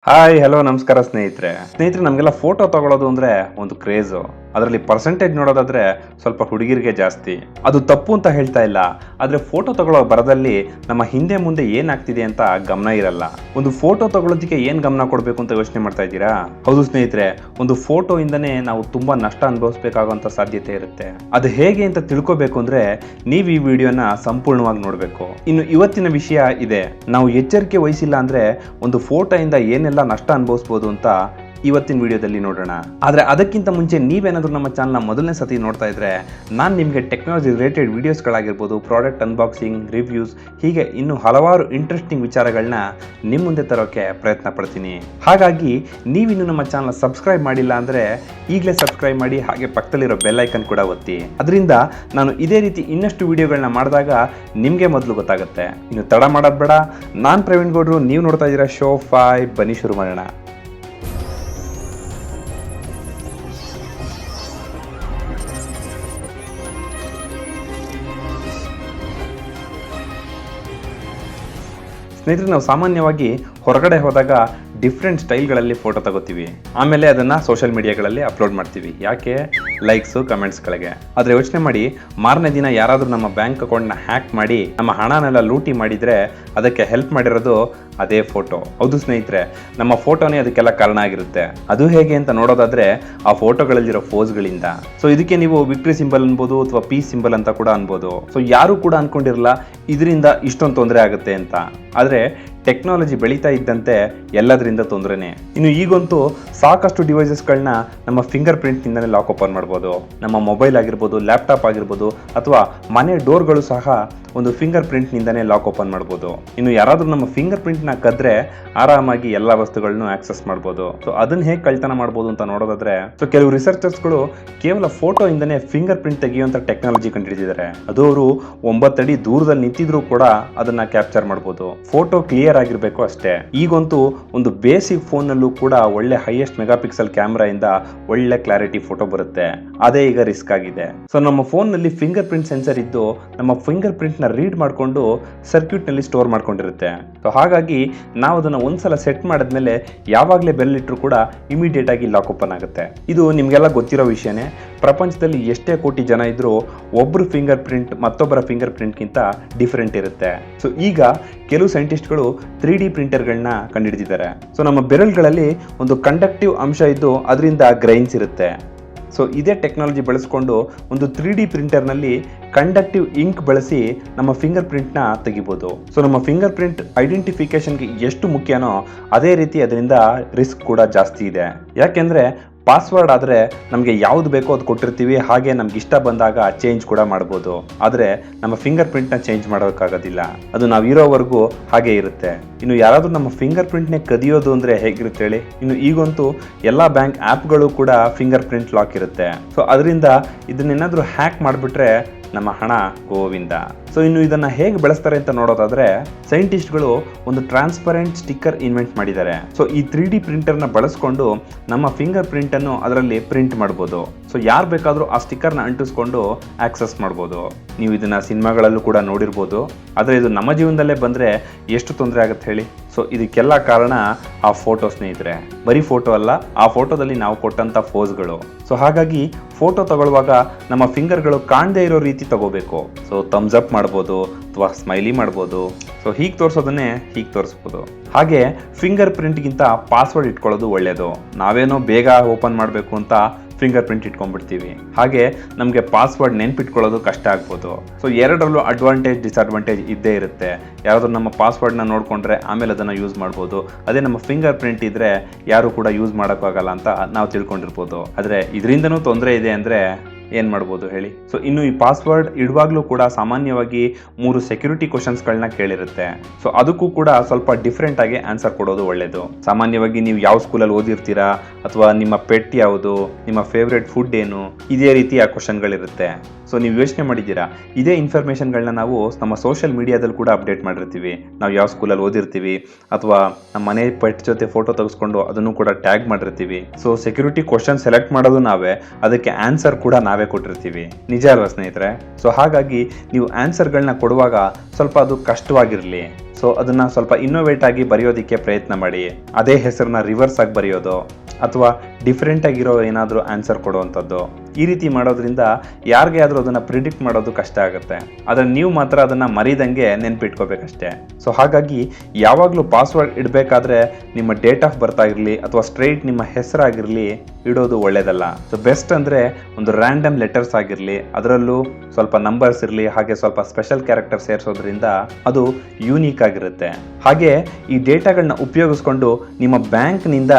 Hi hello ನಮಸ್ಕಾರ ಸ್ನೇಹಿತರೆ ನಮಗೆಲ್ಲ ಫೋಟೋ ತಗೊಳ್ಳೋದು ಅಂದ್ರೆ ಒಂದು ಕ್ರೇಜು. ಅದರಲ್ಲಿ ಪರ್ಸೆಂಟೇಜ್ ನೋಡೋದಾದ್ರೆ ಸ್ವಲ್ಪ ಹುಡುಗಿರಿಗೆ ಜಾಸ್ತಿ. ಅದು ತಪ್ಪು ಅಂತ ಹೇಳ್ತಾ ಇಲ್ಲ, ಆದ್ರೆ ಫೋಟೋ ತಗೊಳ್ಳೋ ಬರದಲ್ಲಿ ನಮ್ಮ ಹಿಂದೆ ಮುಂದೆ ಏನಾಗ್ತಿದೆ ಅಂತ ಗಮನ ಇರಲ್ಲ. ಒಂದು ಫೋಟೋ ತಗೊಳ್ಳೋದಕ್ಕೆ ಏನ್ ಗಮನ ಕೊಡಬೇಕು ಅಂತ ಯೋಚನೆ ಮಾಡ್ತಾ ಇದ್ದೀರಾ? ಹೌದು ಸ್ನೇಹಿತರೆ, ಒಂದು ಫೋಟೋ ಇಂದನೇ ನಾವು ತುಂಬಾ ನಷ್ಟ ಅನುಭವಿಸಬೇಕಾಗುವಂತ ಸಾಧ್ಯತೆ ಇರುತ್ತೆ. ಅದು ಹೇಗೆ ಅಂತ ತಿಳ್ಕೋಬೇಕು ಅಂದ್ರೆ ನೀವು ಈ ವಿಡಿಯೋನ ಸಂಪೂರ್ಣವಾಗಿ ನೋಡ್ಬೇಕು. ಇನ್ನು ಇವತ್ತಿನ ವಿಷಯ ಇದೆ, ನಾವು ಎಚ್ಚರಿಕೆ ವಹಿಸಿಲ್ಲ ಅಂದ್ರೆ ಒಂದು ಫೋಟೋ ಇಂದ ಏನೆಲ್ಲ ನಷ್ಟ ಅನುಭವಿಸಬಹುದು ಅಂತ ಇವತ್ತಿನ ವಿಡಿಯೋದಲ್ಲಿ ನೋಡೋಣ. ಆದ್ರೆ ಅದಕ್ಕಿಂತ ಮುಂಚೆ ನೀವೇನಾದ್ರೂ ನಮ್ಮ ಚಾನಲ್ನ ಮೊದಲನೇ ಸತಿ ನೋಡ್ತಾ ಇದ್ರೆ ನಾನು ನಿಮಗೆ ಟೆಕ್ನಾಲಜಿ ರಿಲೇಟೆಡ್ ವಿಡಿಯೋಸ್ಗಳಾಗಿರ್ಬೋದು, ಪ್ರಾಡಕ್ಟ್ ಅನ್ಬಾಕ್ಸಿಂಗ್, ರಿವ್ಯೂಸ್, ಹೀಗೆ ಇನ್ನು ಹಲವಾರು ಇಂಟ್ರೆಸ್ಟಿಂಗ್ ವಿಚಾರಗಳನ್ನ ನಿಮ್ಮ ಮುಂದೆ ತರೋಕೆ ಪ್ರಯತ್ನ ಪಡ್ತೀನಿ. ಹಾಗಾಗಿ ನೀವಿನ್ನು ನಮ್ಮ ಚಾನಲ್ ಸಬ್ಸ್ಕ್ರೈಬ್ ಮಾಡಿಲ್ಲ ಅಂದ್ರೆ ಈಗಲೇ ಸಬ್ಸ್ಕ್ರೈಬ್ ಮಾಡಿ, ಹಾಗೆ ಪಕ್ಕದಲ್ಲಿರೋ ಬೆಲ್ ಐಕನ್ ಕೂಡ ಒತ್ತಿ. ಅದರಿಂದ ನಾನು ಇದೇ ರೀತಿ ಇನ್ನಷ್ಟು ವಿಡಿಯೋಗಳನ್ನ ಮಾಡಿದಾಗ ನಿಮಗೆ ಮೊದಲು ಗೊತ್ತಾಗುತ್ತೆ. ಇನ್ನು ತಡ ಮಾಡೋದು ಬೇಡ, ನಾನು ಪ್ರವೀಣ್ ಗೌಡ್ರು, ನೀವು ನೋಡ್ತಾ ಇದ್ದೀರಾ ಶೋ 5. ಬನ್ನಿ ಶುರು ಮಾಡೋಣ. ಸ್ನೇಹಿತರೆ, ನಾವು ಸಾಮಾನ್ಯವಾಗಿ ಹೊರಗಡೆ ಹೋದಾಗ ಡಿಫ್ರೆಂಟ್ ಸ್ಟೈಲ್ಗಳಲ್ಲಿ ಫೋಟೋ ತಗೋತೀವಿ. ಆಮೇಲೆ ಅದನ್ನು ಸೋಷಿಯಲ್ ಮೀಡಿಯಾಗಳಲ್ಲಿ ಅಪ್ಲೋಡ್ ಮಾಡ್ತೀವಿ. ಯಾಕೆ? ಲೈಕ್ಸು, ಕಮೆಂಟ್ಸ್ಗಳಿಗೆ. ಆದರೆ ಯೋಚನೆ ಮಾಡಿ, ಮಾರನೇ ದಿನ ಯಾರಾದರೂ ನಮ್ಮ ಬ್ಯಾಂಕ್ ಅಕೌಂಟ್ನ ಹ್ಯಾಕ್ ಮಾಡಿ ನಮ್ಮ ಹಣನೆಲ್ಲ ಲೂಟಿ ಮಾಡಿದರೆ ಅದಕ್ಕೆ ಹೆಲ್ಪ್ ಮಾಡಿರೋದು ಅದೇ ಫೋಟೋ. ಹೌದು ಸ್ನೇಹಿತರೆ, ನಮ್ಮ ಫೋಟೋನೇ ಅದಕ್ಕೆಲ್ಲ ಕಾರಣ ಆಗಿರುತ್ತೆ. ಅದು ಹೇಗೆ ಅಂತ ನೋಡೋದಾದ್ರೆ ಆ ಫೋಟೋಗಳಲ್ಲಿರೋ ಫೋಸ್ಗಳಿಂದ. ಸೊ ಇದಕ್ಕೆ ನೀವು ವಿಕ್ಟ್ರಿ ಸಿಂಬಲ್ ಅನ್ಬೋದು ಅಥವಾ ಪೀಸ್ ಸಿಂಬಲ್ ಅಂತ ಕೂಡ ಅನ್ಬೋದು. ಸೊ ಯಾರು ಕೂಡ ಅನ್ಕೊಂಡಿರಲ್ಲ ಇದರಿಂದ ಇಷ್ಟೊಂದು ತೊಂದರೆ ಆಗುತ್ತೆ ಅಂತ. ಆದರೆ ಟೆಕ್ನಾಲಜಿ ಬೆಳೀತಾ ಇದ್ದಂತೆ ಎಲ್ಲದರಿಂದ ತೊಂದರೆನೇ. ಇನ್ನು ಈಗಂತೂ ಸಾಕಷ್ಟು ಡಿವೈಸಸ್ಗಳನ್ನ ನಮ್ಮ ಫಿಂಗರ್ ಪ್ರಿಂಟ್ನಿಂದಲೇ ಲಾಕ್ ಓಪನ್ ಮಾಡ್ಬೋದು. ನಮ್ಮ ಮೊಬೈಲ್ ಆಗಿರ್ಬೋದು, ಲ್ಯಾಪ್ಟಾಪ್ ಆಗಿರ್ಬೋದು, ಅಥವಾ ಮನೆ ಡೋರ್ಗಳು ಸಹ ಒಂದು ಫಿಂಗರ್ ಪ್ರಿಂಟ್ನಿಂದನೇ ಲಾಕ್ ಓಪನ್ ಮಾಡ್ಬೋದು. ಇನ್ನು ಯಾರಾದರೂ ನಮ್ಮ ಫಿಂಗರ್ ಪ್ರಿಂಟ್ನ ಕದ್ರೆ ಆರಾಮಾಗಿ ಎಲ್ಲ ವಸ್ತುಗಳನ್ನು ಆಕ್ಸೆಸ್ ಮಾಡ್ಬೋದು. ಸೊ ಅದನ್ನ ಹೇಗೆ ಕಳ್ತನ ಮಾಡ್ಬೋದು ಅಂತ ನೋಡೋದಾದ್ರೆ, ಸೊ ಕೆಲವು ರಿಸರ್ಚರ್ಸ್ಗಳು ಕೇವಲ ಫೋಟೋ ಇಂದನೇ ಫಿಂಗರ್ ಪ್ರಿಂಟ್ ತೆಗೆಯುವಂತ ಟೆಕ್ನಾಲಜಿ ಕಂಡುಹಿಡಿದಿದ್ದಾರೆ. ಅದು ಅವರು 9 ಅಡಿ ದೂರದಲ್ಲಿ ನಿಂತಿದ್ರು ಕೂಡ ಅದನ್ನ ಕ್ಯಾಪ್ಚರ್ ಮಾಡ್ಬೋದು. ಫೋಟೋ ಕ್ಲಿಯರ್ ಆಗಿರ್ಬೇಕು ಅಷ್ಟೇ. ಈಗಂತೂ ಒಂದು ಬೇಸಿಕ್ ಫೋನ್ ನಲ್ಲೂ ಕೂಡ ಒಳ್ಳೆ ಹೈಯೆಸ್ಟ್ ಮೆಗಾಪಿಕ್ಸೆಲ್ ಕ್ಯಾಮೆರಾ ಇಂದ ಒಳ್ಳೆ ಕ್ಲಾರಿಟಿ ಫೋಟೋ ಬರುತ್ತೆ. ಅದೇ ಈಗ ರಿಸ್ಕ್ ಆಗಿದೆ. ಸೊ ನಮ್ಮ ಫೋನ್ ನಲ್ಲಿ ಫಿಂಗರ್ ಪ್ರಿಂಟ್ ಸೆನ್ಸರ್ ಇದ್ದು ನಮ್ಮ ಫಿಂಗರ್ ಪ್ರಿಂಟ್ ನ ರೀಡ್ ಮಾಡಿಕೊಂಡು ಸರ್ಕ್ಯೂಟ್ ನಲ್ಲಿ ಸ್ಟೋರ್ ಮಾಡ್ಕೊಂಡಿರುತ್ತೆ. ಸೊ ಹಾಗಾಗಿ ನಾವು ಅದನ್ನ ಒಂದ್ಸಲ ಸೆಟ್ ಮಾಡಿದ್ಮೇಲೆ ಯಾವಾಗಲೇ ಬೆರಳಿಟ್ರು ಕೂಡ ಇಮಿಡಿಯೇಟ್ ಆಗಿ ಲಾಕ್ ಓಪನ್ ಆಗುತ್ತೆ. ಇದು ನಿಮ್ಗೆಲ್ಲ ಗೊತ್ತಿರೋ ವಿಷಯನೇ. ಪ್ರಪಂಚದಲ್ಲಿ ಎಷ್ಟೇ ಕೋಟಿ ಜನ ಇದ್ರೂ ಒಬ್ಬರು ಫಿಂಗರ್ ಪ್ರಿಂಟ್ ಮತ್ತೊಬ್ಬರ ಫಿಂಗರ್ ಪ್ರಿಂಟ್ಗಿಂತ ಡಿಫರೆಂಟ್ ಇರುತ್ತೆ. ಸೊ ಈಗ ಕೆಲವು ಸೈಂಟಿಸ್ಟ್ಗಳು 3D ಪ್ರಿಂಟರ್ಗಳನ್ನ ಕಂಡುಹಿಡಿದಿದ್ದಾರೆ. ಸೊ ನಮ್ಮ ಬೆರಳುಗಳಲ್ಲಿ ಒಂದು ಕಂಡಕ್ಟಿವ್ ಅಂಶ ಇದ್ದು ಅದರಿಂದ ಗ್ರೈನ್ಸ್ ಇರುತ್ತೆ. ಸೊ ಇದೇ ಟೆಕ್ನಾಲಜಿ ಬಳಸ್ಕೊಂಡು ಒಂದು 3D ಪ್ರಿಂಟರ್ನಲ್ಲಿ ಕಂಡಕ್ಟಿವ್ ಇಂಕ್ ಬಳಸಿ ನಮ್ಮ ಫಿಂಗರ್ ಪ್ರಿಂಟ್ನ ತೆಗಿಬೋದು. ಸೊ ನಮ್ಮ ಫಿಂಗರ್ ಪ್ರಿಂಟ್ ಐಡೆಂಟಿಫಿಕೇಶನ್ಗೆ ಎಷ್ಟು ಮುಖ್ಯನೋ ಅದೇ ರೀತಿ ಅದರಿಂದ ರಿಸ್ಕ್ ಕೂಡ ಜಾಸ್ತಿ ಇದೆ. ಯಾಕೆಂದರೆ ಪಾಸ್ವರ್ಡ್ ಆದರೆ ನಮಗೆ ಯಾವುದು ಬೇಕೋ ಅದು ಕೊಟ್ಟಿರ್ತೀವಿ, ಹಾಗೆ ನಮ್ಗೆ ಇಷ್ಟ ಬಂದಾಗ ಚೇಂಜ್ ಕೂಡ ಮಾಡ್ಬೋದು. ಆದರೆ ನಮ್ಮ ಫಿಂಗರ್ ಪ್ರಿಂಟ್ನ ಚೇಂಜ್ ಮಾಡೋಕ್ಕಾಗೋದಿಲ್ಲ, ಅದು ನಾವು ಇರೋವರೆಗೂ ಹಾಗೆ ಇರುತ್ತೆ. ಇನ್ನು ಯಾರಾದರೂ ನಮ್ಮ ಫಿಂಗರ್ ಪ್ರಿಂಟ್ನೇ ಕದಿಯೋದು ಅಂದರೆ ಹೇಗಿರುತ್ತೆ ಹೇಳಿ? ಇನ್ನು ಈಗಂತೂ ಎಲ್ಲ ಬ್ಯಾಂಕ್ ಆ್ಯಪ್ಗಳು ಕೂಡ ಫಿಂಗರ್ ಪ್ರಿಂಟ್ ಲಾಕ್ ಇರುತ್ತೆ. ಸೊ ಅದರಿಂದ ಇದನ್ನೇನಾದರೂ ಹ್ಯಾಕ್ ಮಾಡಿಬಿಟ್ರೆ ನಮ್ಮ ಹಣ ಗೋವಿಂದ. ಸೊ ಇನ್ನು ಇದನ್ನ ಹೇಗೆ ಬಳಸ್ತಾರೆ ಅಂತ ನೋಡೋದಾದ್ರೆ, ಸೈಂಟಿಸ್ಟ್ಗಳು ಒಂದು ಟ್ರಾನ್ಸ್ಪರೆಂಟ್ ಸ್ಟಿಕ್ಕರ್ ಇನ್ವೆಂಟ್ ಮಾಡಿದ್ದಾರೆ. ಸೊ ಈ 3D ಪ್ರಿಂಟರ್ನ ಬಳಸ್ಕೊಂಡು ನಮ್ಮ ಫಿಂಗರ್ ಪ್ರಿಂಟ್ ಅನ್ನು ಅದರಲ್ಲಿ ಪ್ರಿಂಟ್ ಮಾಡ್ಬೋದು. ಸೊ ಯಾರು ಬೇಕಾದರೂ ಆ ಸ್ಟಿಕ್ಕರ್ನ ಅಂಟಿಸ್ಕೊಂಡು ಆಕ್ಸೆಸ್ ಮಾಡ್ಬೋದು. ನೀವು ಇದನ್ನ ಸಿನಿಮಾಗಳಲ್ಲೂ ಕೂಡ ನೋಡಿರ್ಬೋದು. ಆದರೆ ಇದು ನಮ್ಮ ಜೀವನದಲ್ಲೇ ಬಂದ್ರೆ ಎಷ್ಟು ತೊಂದರೆ ಆಗುತ್ತೆ ಹೇಳಿ? ಸೊ ಇದಕ್ಕೆಲ್ಲ ಕಾರಣ ಆ ಫೋಟೋ ಸ್ನೇಹಿತರೆ. ಬರೀ ಫೋಟೋ ಅಲ್ಲ, ಆ ಫೋಟೋದಲ್ಲಿ ನಾವು ಕೊಟ್ಟಂತ ಫೋಸ್ಗಳು. ಸೊ ಹಾಗಾಗಿ ಫೋಟೋ ತಗೊಳ್ಳುವಾಗ ನಮ್ಮ ಫಿಂಗರ್ಗಳು ಕಾಣದೇ ಇರೋ ರೀತಿ ತಗೋಬೇಕು. ಸೊ ಥಮ್ಸ್ ಅಪ್ ಮಾಡ್ಬೋದು ಅಥವಾ ಸ್ಮೈಲಿ ಮಾಡ್ಬೋದು. ಸೊ ಹೀಗೆ ತೋರಿಸೋದನ್ನೇ ಹೀಗೆ ತೋರಿಸ್ಬೋದು. ಹಾಗೆ ಫಿಂಗರ್ ಪ್ರಿಂಟ್ಗಿಂತ ಪಾಸ್ವರ್ಡ್ ಇಟ್ಕೊಳ್ಳೋದು ಒಳ್ಳೆಯದು. ನಾವೇನೋ ಬೇಗ ಓಪನ್ ಮಾಡಬೇಕು ಅಂತ ಫಿಂಗರ್ ಪ್ರಿಂಟ್ ಇಟ್ಕೊಂಡ್ಬಿಡ್ತೀವಿ. ಹಾಗೆ ನಮಗೆ ಪಾಸ್ವರ್ಡ್ ನೆನ್ಪಿಟ್ಕೊಳ್ಳೋದು ಕಷ್ಟ ಆಗ್ಬೋದು. ಸೊ ಎರಡರಲ್ಲೂ ಅಡ್ವಾಂಟೇಜ್ ಡಿಸ್ಅಡ್ವಾಂಟೇಜ್ ಇದ್ದೇ ಇರುತ್ತೆ. ಯಾರಾದರೂ ನಮ್ಮ ಪಾಸ್ವರ್ಡ್ನ ನೋಡಿಕೊಂಡ್ರೆ ಆಮೇಲೆ ಅದನ್ನು ಯೂಸ್ ಮಾಡ್ಬೋದು. ಅದೇ ನಮ್ಮ ಫಿಂಗರ್ ಪ್ರಿಂಟ್ ಇದ್ದರೆ ಯಾರು ಕೂಡ ಯೂಸ್ ಮಾಡೋಕ್ಕಾಗಲ್ಲ ಅಂತ ನಾವು ತಿಳ್ಕೊಂಡಿರ್ಬೋದು. ಆದರೆ ಇದರಿಂದನೂ ತೊಂದರೆ ಇದೆ ಅಂದರೆ ಏನು ಮಾಡ್ಬೋದು ಹೇಳಿ? ಸೊ ಇನ್ನು ಈ ಪಾಸ್ವರ್ಡ್ ಇಡುವಾಗಲೂ ಕೂಡ ಸಾಮಾನ್ಯವಾಗಿ 3 ಸೆಕ್ಯೂರಿಟಿ ಕ್ವಶನ್ಸ್ಗಳನ್ನ ಕೇಳಿರುತ್ತೆ. ಸೊ ಅದಕ್ಕೂ ಕೂಡ ಸ್ವಲ್ಪ ಡಿಫ್ರೆಂಟ್ ಆಗಿ ಆನ್ಸರ್ ಕೊಡೋದು ಒಳ್ಳೆಯದು. ಸಾಮಾನ್ಯವಾಗಿ ನೀವು ಯಾವ ಸ್ಕೂಲಲ್ಲಿ ಓದಿರ್ತೀರಾ, ಅಥವಾ ನಿಮ್ಮ ಪೆಟ್ ಯಾವುದು, ನಿಮ್ಮ ಫೇವ್ರೆಟ್ ಫುಡ್ ಏನು, ಇದೇ ರೀತಿ ಆ ಕ್ವಶನ್ಗಳಿರುತ್ತೆ. ಸೊ ನೀವು ಯೋಚನೆ ಮಾಡಿದ್ದೀರಾ, ಇದೇ ಇನ್ಫಾರ್ಮೇಷನ್ಗಳನ್ನ ನಾವು ನಮ್ಮ ಸೋಷಿಯಲ್ ಮೀಡಿಯಾದಲ್ಲಿ ಕೂಡ ಅಪ್ಡೇಟ್ ಮಾಡಿರ್ತೀವಿ. ನಾವು ಯಾವ ಸ್ಕೂಲಲ್ಲಿ ಓದಿರ್ತೀವಿ ಅಥವಾ ನಮ್ಮ ಮನೆ ಪೆಟ್ ಜೊತೆ ಫೋಟೋ ತೆಗೆಸ್ಕೊಂಡು ಅದನ್ನು ಕೂಡ ಟ್ಯಾಗ್ ಮಾಡಿರ್ತೀವಿ. ಸೊ ಸೆಕ್ಯೂರಿಟಿ ಕ್ವಶನ್ ಸೆಲೆಕ್ಟ್ ಮಾಡೋದು ನಾವೇ, ಅದಕ್ಕೆ ಆನ್ಸರ್ ಕೂಡ ನಾವೇ ಕೊಟ್ಟಿರ್ತೀವಿ. ನಿಜ ಅಲ್ವಾ ಸ್ನೇಹಿತರೆ? ಸೊ ಹಾಗಾಗಿ ನೀವು ಆನ್ಸರ್ಗಳನ್ನ ಕೊಡುವಾಗ ಸ್ವಲ್ಪ ಅದು ಕಷ್ಟವಾಗಿರಲಿ. ಸೊ ಅದನ್ನ ಸ್ವಲ್ಪ ಇನ್ನೋವೇಟ್ ಆಗಿ ಬರೆಯೋದಕ್ಕೆ ಪ್ರಯತ್ನ ಮಾಡಿ. ಅದೇ ಹೆಸರನ್ನ ರಿವರ್ಸ್ ಆಗಿ ಬರೆಯೋದು ಅಥವಾ ಡಿಫ್ರೆಂಟ್ ಆಗಿರೋ ಏನಾದರೂ ಆನ್ಸರ್ ಕೊಡುವಂಥದ್ದು. ಈ ರೀತಿ ಮಾಡೋದ್ರಿಂದ ಯಾರಿಗೆ ಆದರೂ ಅದನ್ನು ಪ್ರಿಡಿಕ್ಟ್ ಮಾಡೋದು ಕಷ್ಟ ಆಗುತ್ತೆ. ಆದರೆ ನೀವು ಮಾತ್ರ ಅದನ್ನು ಮರಿದಂಗೆ ನೆನ್ಪಿಟ್ಕೋಬೇಕಷ್ಟೇ. ಸೊ ಹಾಗಾಗಿ ಯಾವಾಗಲೂ ಪಾಸ್ವರ್ಡ್ ಇಡಬೇಕಾದ್ರೆ ನಿಮ್ಮ ಡೇಟ್ ಆಫ್ ಬರ್ತ್ ಆಗಿರಲಿ ಅಥವಾ ಸ್ಟ್ರೈಟ್ ನಿಮ್ಮ ಹೆಸರಾಗಿರಲಿ ಇಡೋದು ಒಳ್ಳೇದಲ್ಲ. ಸೊ ಬೆಸ್ಟ್ ಅಂದರೆ ಒಂದು ರ್ಯಾಂಡಮ್ ಲೆಟರ್ಸ್ ಆಗಿರಲಿ, ಅದರಲ್ಲೂ ಸ್ವಲ್ಪ ನಂಬರ್ಸ್ ಇರಲಿ, ಹಾಗೆ ಸ್ವಲ್ಪ ಸ್ಪೆಷಲ್ ಕ್ಯಾರೆಕ್ಟರ್ ಸೇರಿಸೋದ್ರಿಂದ ಅದು ಯೂನಿಕ್ ಆಗಿರುತ್ತೆ. ಹಾಗೆ ಈ ಡೇಟಾಗಳನ್ನ ಉಪಯೋಗಿಸ್ಕೊಂಡು ನಿಮ್ಮ ಬ್ಯಾಂಕ್ನಿಂದ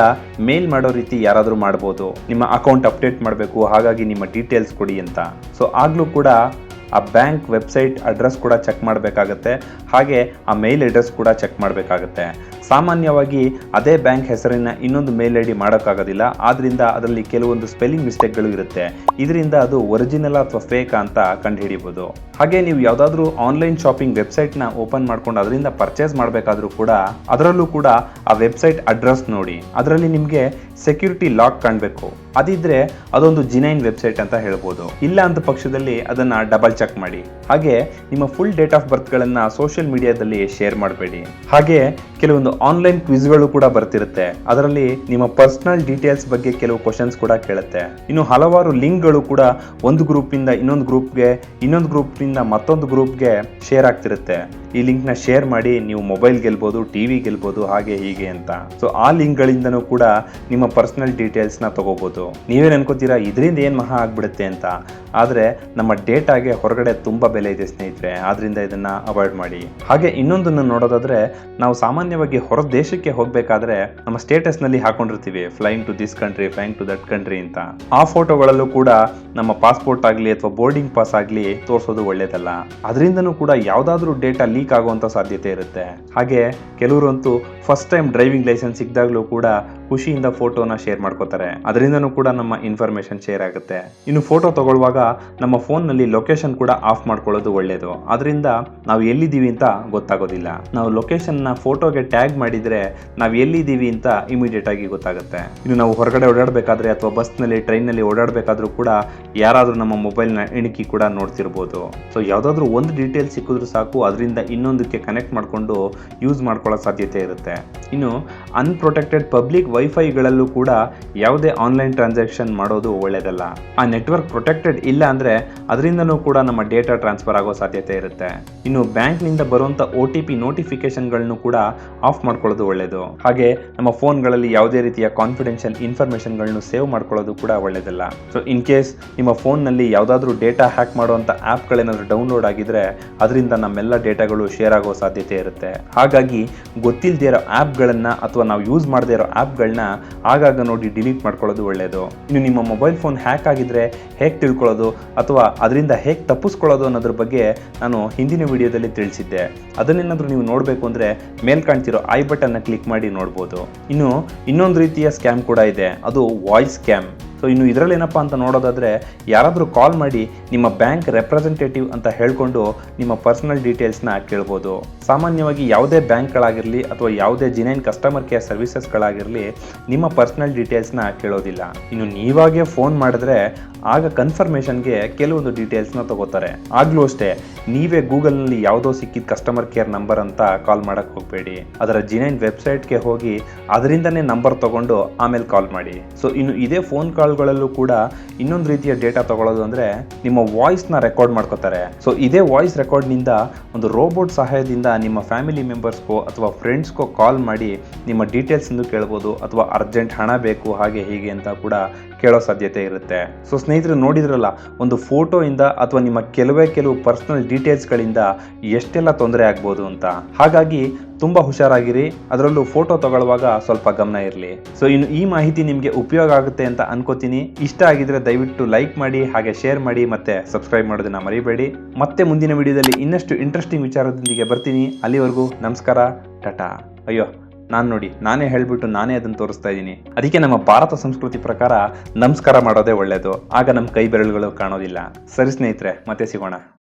ಮೇಲ್ ಮಾಡೋ ರೀತಿ ಯಾರಾದರೂ ಮಾಡ್ಬೋದು. ನಿಮ್ಮ ಅಕೌಂಟ್ ಅಪ್ಡೇಟ್ ಮಾಡಬೇಕು, ಹಾಗಾಗಿ ನಿಮ್ಮ ಡೀಟೇಲ್ಸ್ ಕೊಡಿ ಅಂತ. ಸೊ ಆಗಲೂ ಕೂಡ ಆ ಬ್ಯಾಂಕ್ ವೆಬ್ಸೈಟ್ ಅಡ್ರೆಸ್ ಕೂಡ ಚೆಕ್ ಮಾಡಬೇಕಾಗತ್ತೆ, ಹಾಗೆ ಆ ಮೇಲ್ ಅಡ್ರೆಸ್ ಕೂಡ ಚೆಕ್ ಮಾಡಬೇಕಾಗತ್ತೆ. ಸಾಮಾನ್ಯವಾಗಿ ಅದೇ ಬ್ಯಾಂಕ್ ಹೆಸರಿನ ಇನ್ನೊಂದು ಮೇಲ್ ಐ ಡಿ ಮಾಡೋಕ್ಕಾಗೋದಿಲ್ಲ. ಆದ್ರಿಂದ ಅದರಲ್ಲಿ ಕೆಲವೊಂದು ಸ್ಪೆಲ್ಲಿಂಗ್ ಮಿಸ್ಟೇಕ್ಗಳು ಇರುತ್ತೆ. ಇದರಿಂದ ಅದು ಒರಿಜಿನಲ್ ಅಥವಾ ಫೇಕ್ ಅಂತ ಕಂಡುಹಿಡಿಯಬಹುದು. ಹಾಗೆ ನೀವು ಯಾವುದಾದ್ರೂ ಆನ್ಲೈನ್ ಶಾಪಿಂಗ್ ವೆಬ್ಸೈಟ್ನ ಓಪನ್ ಮಾಡ್ಕೊಂಡು ಅದರಿಂದ ಪರ್ಚೇಸ್ ಮಾಡಬೇಕಾದ್ರೂ ಕೂಡ ಅದರಲ್ಲೂ ಕೂಡ ಆ ವೆಬ್ಸೈಟ್ ಅಡ್ರೆಸ್ ನೋಡಿ. ಅದರಲ್ಲಿ ನಿಮಗೆ ಸೆಕ್ಯೂರಿಟಿ ಲಾಕ್ ಕಾಣಬೇಕು. ಅದಿದ್ರೆ ಅದೊಂದು ಜಿನೈನ್ ವೆಬ್ಸೈಟ್ ಅಂತ ಹೇಳ್ಬೋದು. ಇಲ್ಲ ಅಂತ ಪಕ್ಷದಲ್ಲಿ ಅದನ್ನ ಡಬಲ್ ಚೆಕ್ ಮಾಡಿ. ಹಾಗೆ ನಿಮ್ಮ ಫುಲ್ ಡೇಟ್ ಆಫ್ ಬರ್ತ್ಗಳನ್ನ ಸೋಷಿಯಲ್ ಮೀಡಿಯಾದಲ್ಲಿ ಶೇರ್ ಮಾಡಬೇಡಿ. ಹಾಗೆ ಕೆಲವೊಂದು ಆನ್ಲೈನ್ ಕ್ವಿಜ್ಗಳು ಕೂಡ ಬರ್ತಿರುತ್ತೆ. ಅದರಲ್ಲಿ ನಿಮ್ಮ ಪರ್ಸನಲ್ ಡೀಟೇಲ್ಸ್ ಬಗ್ಗೆ ಕೆಲವು ಕ್ವಶನ್ಸ್ ಕೂಡ ಕೇಳುತ್ತೆ. ಇನ್ನು ಹಲವಾರು ಲಿಂಕ್ಗಳು ಕೂಡ ಒಂದು ಗ್ರೂಪಿಂದ ಇನ್ನೊಂದು ಗ್ರೂಪ್ಗೆ, ಇನ್ನೊಂದು ಗ್ರೂಪ್ನಿಂದ ಮತ್ತೊಂದು ಗ್ರೂಪ್ಗೆ ಶೇರ್ ಆಗ್ತಿರುತ್ತೆ. ಈ ಲಿಂಕ್ನ ಶೇರ್ ಮಾಡಿ ನೀವು ಮೊಬೈಲ್ ಗೆಲ್ಬೋದು, ಟಿವಿ ಗೆಲ್ಬೋದು, ಹಾಗೆ ಹೀಗೆ ಅಂತ. ಸೊ ಆ ಲಿಂಕ್ಗಳಿಂದನೂ ಕೂಡ ನಿಮ್ಮ ಪರ್ಸನಲ್ ಡೀಟೇಲ್ಸ್ನ ತಗೋಬಹುದು. ನೀವೇನು ಅನ್ಕೋತೀರಾ ಇದರಿಂದ ಏನು ಮಹಾ ಆಗ್ಬಿಡುತ್ತೆ ಅಂತ? ಆದರೆ ನಮ್ಮ ಡೇಟಾಗೆ ಹೊರಗಡೆ ತುಂಬ ಬೆಲೆ ಇದೆ ಸ್ನೇಹಿತರೆ. ಆದ್ರಿಂದ ಇದನ್ನ ಅವಾಯ್ಡ್ ಮಾಡಿ. ಹಾಗೆ ಇನ್ನೊಂದನ್ನು ನೋಡೋದಾದ್ರೆ, ನಾವು ಸಾಮಾನ್ಯವಾಗಿ ಹೊರ ದೇಶಕ್ಕೆ ಹೋಗಬೇಕಾದ್ರೆ ನಮ್ಮ ಸ್ಟೇಟಸ್ನಲ್ಲಿ ಹಾಕೊಂಡಿರ್ತೀವಿ flying to this country, flying to that country ಅಂತ. ಆ ಫೋಟೋಗಳಲ್ಲೂ ಕೂಡ ನಮ್ಮ ಪಾಸ್ಪೋರ್ಟ್ ಆಗಲಿ ಅಥವಾ ಬೋರ್ಡಿಂಗ್ ಪಾಸ್ ಆಗಲಿ ತೋರಿಸೋದು ಒಳ್ಳೇದಲ್ಲ. ಅದರಿಂದನೂ ಕೂಡ ಯಾವುದಾದ್ರೂ ಡೇಟಾ ಲೀಕ್ ಆಗುವಂಥ ಸಾಧ್ಯತೆ ಇರುತ್ತೆ. ಹಾಗೆ ಕೆಲವರಂತೂ ಫಸ್ಟ್ ಟೈಮ್ ಡ್ರೈವಿಂಗ್ ಲೈಸೆನ್ಸ್ ಸಿಕ್ಕಿದಾಗಲೂ ಕೂಡ ಖುಷಿಯಿಂದ ಫೋಟೋನ ಶೇರ್ ಮಾಡ್ಕೋತಾರೆ. ಅದರಿಂದನೂ ಕೂಡ ನಮ್ಮ ಇನ್ಫಾರ್ಮೇಶನ್ ಶೇರ್ ಆಗುತ್ತೆ. ಇನ್ನು ಫೋಟೋ ತಗೊಳ್ಳುವಾಗ ನಮ್ಮ ಫೋನ್ನಲ್ಲಿ ಲೊಕೇಶನ್ ಕೂಡ ಆಫ್ ಮಾಡ್ಕೊಳ್ಳೋದು ಒಳ್ಳೆಯದು. ಅದರಿಂದ ನಾವು ಎಲ್ಲಿದ್ದೀವಿ ಅಂತ ಗೊತ್ತಾಗೋದಿಲ್ಲ. ನಾವು ಲೊಕೇಶನ್ನ ಫೋಟೋಗೆ ಟ್ಯಾಗ್ ಮಾಡಿದರೆ ನಾವು ಎಲ್ಲಿದ್ದೀವಿ ಅಂತ ಇಮಿಡಿಯೇಟ್ ಆಗಿ ಗೊತ್ತಾಗುತ್ತೆ. ಇನ್ನು ನಾವು ಹೊರಗಡೆ ಓಡಾಡಬೇಕಾದ್ರೆ ಅಥವಾ ಬಸ್ನಲ್ಲಿ, ಟ್ರೈನಲ್ಲಿ ಓಡಾಡಬೇಕಾದ್ರೂ ಕೂಡ ಯಾರಾದರೂ ನಮ್ಮ ಮೊಬೈಲ್ನ ಇಣುಕಿ ಕೂಡ ನೋಡ್ತಿರ್ಬೋದು. ಸೊ ಯಾವುದಾದ್ರೂ ಒಂದು ಡೀಟೇಲ್ ಸಿಕ್ಕಿದ್ರು ಸಾಕು, ಅದರಿಂದ ಇನ್ನೊಂದಕ್ಕೆ ಕನೆಕ್ಟ್ ಮಾಡಿಕೊಂಡು ಯೂಸ್ ಮಾಡ್ಕೊಳ್ಳೋ ಸಾಧ್ಯತೆ ಇರುತ್ತೆ. ಇನ್ನು ಅನ್ಪ್ರೊಟೆಕ್ಟೆಡ್ ಪಬ್ಲಿಕ್ ವೈಫೈಗಳಲ್ಲೂ ಕೂಡ ಯಾವುದೇ ಆನ್ಲೈನ್ ಟ್ರಾನ್ಸಾಕ್ಷನ್ ಮಾಡೋದು ಒಳ್ಳೆಯದಲ್ಲ. ಆ ನೆಟ್ವರ್ಕ್ ಪ್ರೊಟೆಕ್ಟೆಡ್ ಇಲ್ಲ ಅಂದರೆ ಅದರಿಂದನೂ ಕೂಡ ನಮ್ಮ ಡೇಟಾ ಟ್ರಾನ್ಸ್ಫರ್ ಆಗೋ ಸಾಧ್ಯತೆ ಇರುತ್ತೆ. ಇನ್ನು ಬ್ಯಾಂಕ್ನಿಂದ ಬರುವಂಥ OTP ನೋಟಿಫಿಕೇಶನ್ಗಳನ್ನು ಕೂಡ ಆಫ್ ಮಾಡ್ಕೊಳ್ಳೋದು ಒಳ್ಳೆಯದು. ಹಾಗೆ ನಮ್ಮ ಫೋನ್ಗಳಲ್ಲಿ ಯಾವುದೇ ರೀತಿಯ ಕಾನ್ಫಿಡೆನ್ಷಿಯಲ್ ಇನ್ಫಾರ್ಮೇಷನ್ಗಳನ್ನು ಸೇವ್ ಮಾಡ್ಕೊಳ್ಳೋದು ಕೂಡ ಒಳ್ಳೆಯದಲ್ಲ. ಸೊ ಇನ್ ಕೇಸ್ ನಿಮ್ಮ ಫೋನ್ನಲ್ಲಿ ಯಾವುದಾದ್ರೂ ಡೇಟಾ ಹ್ಯಾಕ್ ಮಾಡುವಂಥ ಆ್ಯಪ್ಗಳೇನಾದರೂ ಡೌನ್ಲೋಡ್ ಆಗಿದ್ರೆ ಅದರಿಂದ ನಮ್ಮೆಲ್ಲ ಡೇಟಾಗಳು ಶೇರ್ ಆಗೋ ಸಾಧ್ಯತೆ ಇರುತ್ತೆ. ಹಾಗಾಗಿ ಗೊತ್ತಿಲ್ಲದೆ ಇರೋ ಆ್ಯಪ್ಗಳನ್ನು ಅಥವಾ ನಾವು ಯೂಸ್ ಮಾಡದೇ ಇರೋ ಆ್ಯಪ್ಗಳನ್ನ ಆಗಾಗ ನೋಡಿ ಡಿಲೀಟ್ ಮಾಡ್ಕೊಳ್ಳೋದು ಒಳ್ಳೆಯದು. ಇನ್ನು ನಿಮ್ಮ ಮೊಬೈಲ್ ಫೋನ್ ಹ್ಯಾಕ್ ಆಗಿದ್ರೆ ಹೇಗೆ ತಿಳ್ಕೊಳ್ಳೋದು ಅಥವಾ ಅದರಿಂದ ಹೇಗೆ ತಪ್ಪಿಸ್ಕೊಳ್ಳೋದು ಅನ್ನೋದ್ರ ಬಗ್ಗೆ ನಾನು ಹಿಂದಿನ ವಿಡಿಯೋದಲ್ಲಿ ತಿಳಿಸಿದ್ದೆ. ಅದನ್ನೇನಾದರೂ ನೀವು ನೋಡಬೇಕು ಅಂದರೆ ಮೇಲ್ ಕಾಣ್ತಿರೋ ಐ ಬಟನ್ನ ಕ್ಲಿಕ್ ಮಾಡಿ ನೋಡ್ಬೋದು. ಇನ್ನು ಇನ್ನೊಂದು ರೀತಿಯ ಸ್ಕ್ಯಾಮ್ ಕೂಡ ಇದೆ, ಅದು ವಾಯ್ಸ್ ಸ್ಕ್ಯಾಮ್. ಸೊ ಇನ್ನು ಇದರಲ್ಲಿ ಏನಪ್ಪ ಅಂತ ನೋಡೋದಾದರೆ, ಯಾರಾದರೂ ಕಾಲ್ ಮಾಡಿ ನಿಮ್ಮ ಬ್ಯಾಂಕ್ ರೆಪ್ರೆಸೆಂಟೇಟಿವ್ ಅಂತ ಹೇಳ್ಕೊಂಡು ನಿಮ್ಮ ಪರ್ಸನಲ್ ಡೀಟೇಲ್ಸ್ನ ಕೇಳ್ಬೋದು. ಸಾಮಾನ್ಯವಾಗಿ ಯಾವುದೇ ಬ್ಯಾಂಕ್ಗಳಾಗಿರಲಿ ಅಥವಾ ಯಾವುದೇ ಜಿನೈನ್ ಕಸ್ಟಮರ್ ಕೇರ್ ಸರ್ವಿಸಸ್ಗಳಾಗಿರಲಿ ನಿಮ್ಮ ಪರ್ಸನಲ್ ಡೀಟೇಲ್ಸ್ನ ಕೇಳೋದಿಲ್ಲ. ಇನ್ನು ನೀವಾಗೇ ಫೋನ್ ಮಾಡಿದ್ರೆ ಆಗ ಕನ್ಫರ್ಮೇಷನ್ಗೆ ಕೆಲವೊಂದು ಡೀಟೇಲ್ಸ್ನ ತಗೋತಾರೆ. ಆಗಲೂ ಅಷ್ಟೇ, ನೀವೇ ಗೂಗಲ್ನಲ್ಲಿ ಯಾವುದೋ ಸಿಕ್ಕಿದ ಕಸ್ಟಮರ್ ಕೇರ್ ನಂಬರ್ ಅಂತ ಕಾಲ್ ಮಾಡೋಕ್ಕೆ ಹೋಗಬೇಡಿ. ಅದರ ಜಿನೈನ್ ವೆಬ್ಸೈಟ್ಗೆ ಹೋಗಿ ಅದರಿಂದನೇ ನಂಬರ್ ತಗೊಂಡು ಆಮೇಲೆ ಕಾಲ್ ಮಾಡಿ. ಸೊ ಇನ್ನು ಇದೇ ಫೋನ್ ಕಾಲ್ಗಳಲ್ಲೂ ಕೂಡ ಇನ್ನೊಂದು ರೀತಿಯ ಡೇಟಾ ತಗೊಳ್ಳೋದು ಅಂದರೆ ನಿಮ್ಮ ವಾಯ್ಸ್ನ ರೆಕಾರ್ಡ್ ಮಾಡ್ಕೋತಾರೆ. ಸೊ ಇದೇ ವಾಯ್ಸ್ ರೆಕಾರ್ಡ್ನಿಂದ ಒಂದು ರೋಬೋಟ್ ಸಹಾಯದಿಂದ ನಿಮ್ಮ ಫ್ಯಾಮಿಲಿ ಮೆಂಬರ್ಸ್ಗೋ ಅಥವಾ ಫ್ರೆಂಡ್ಸ್ಗೋ ಕಾಲ್ ಮಾಡಿ ನಿಮ್ಮ ಡೀಟೇಲ್ಸನ್ನು ಕೇಳ್ಬೋದು, ಅಥವಾ ಅರ್ಜೆಂಟ್ ಹಣ ಬೇಕು ಹಾಗೆ ಹೀಗೆ ಅಂತ ಕೂಡ ಕೇಳೋ ಸಾಧ್ಯತೆ ಇರುತ್ತೆ. ಸೊ ಸ್ನೇಹಿತರು ನೋಡಿದ್ರಲ್ಲ, ಒಂದು ಫೋಟೋಯಿಂದ ಅಥವಾ ನಿಮ್ಮ ಕೆಲವು ಪರ್ಸನಲ್ ಡೀಟೇಲ್ಸ್ಗಳಿಂದ ಎಷ್ಟೆಲ್ಲ ತೊಂದರೆ ಆಗ್ಬೋದು ಅಂತ. ಹಾಗಾಗಿ ತುಂಬ ಹುಷಾರಾಗಿರಿ. ಅದರಲ್ಲೂ ಫೋಟೋ ತಗೊಳ್ಳುವಾಗ ಸ್ವಲ್ಪ ಗಮನ ಇರಲಿ. ಸೊ ಇನ್ನು ಈ ಮಾಹಿತಿ ನಿಮಗೆ ಉಪಯೋಗ ಆಗುತ್ತೆ ಅಂತ ಅನ್ಕೋತೀನಿ. ಇಷ್ಟ ಆಗಿದ್ರೆ ದಯವಿಟ್ಟು ಲೈಕ್ ಮಾಡಿ, ಹಾಗೆ ಶೇರ್ ಮಾಡಿ, ಮತ್ತೆ ಸಬ್ಸ್ಕ್ರೈಬ್ ಮಾಡೋದನ್ನ ಮರಿಬೇಡಿ. ಮತ್ತೆ ಮುಂದಿನ ವಿಡಿಯೋದಲ್ಲಿ ಇನ್ನಷ್ಟು ಇಂಟ್ರೆಸ್ಟಿಂಗ್ ವಿಚಾರದೊಂದಿಗೆ ಬರ್ತೀನಿ. ಅಲ್ಲಿವರೆಗೂ ನಮಸ್ಕಾರ, ಟಾಟಾ. ಅಯ್ಯೋ ನಾನು ನೋಡಿ ನಾನೇ ಹೇಳ್ಬಿಟ್ಟು ನಾನೇ ಅದನ್ನ ತೋರಿಸ್ತಾ ಇದ್ದೀನಿ. ಅದಕ್ಕೆ ನಮ್ಮ ಭಾರತ ಸಂಸ್ಕೃತಿ ಪ್ರಕಾರ ನಮಸ್ಕಾರ ಮಾಡೋದೇ ಒಳ್ಳೇದು. ಆಗ ನಮ್ಮ ಕೈ ಬೆರಳುಗಳು ಕಾಣೋದಿಲ್ಲ. ಸರಿ ಸ್ನೇಹಿತರೆ, ಮತ್ತೆ ಸಿಗೋಣ.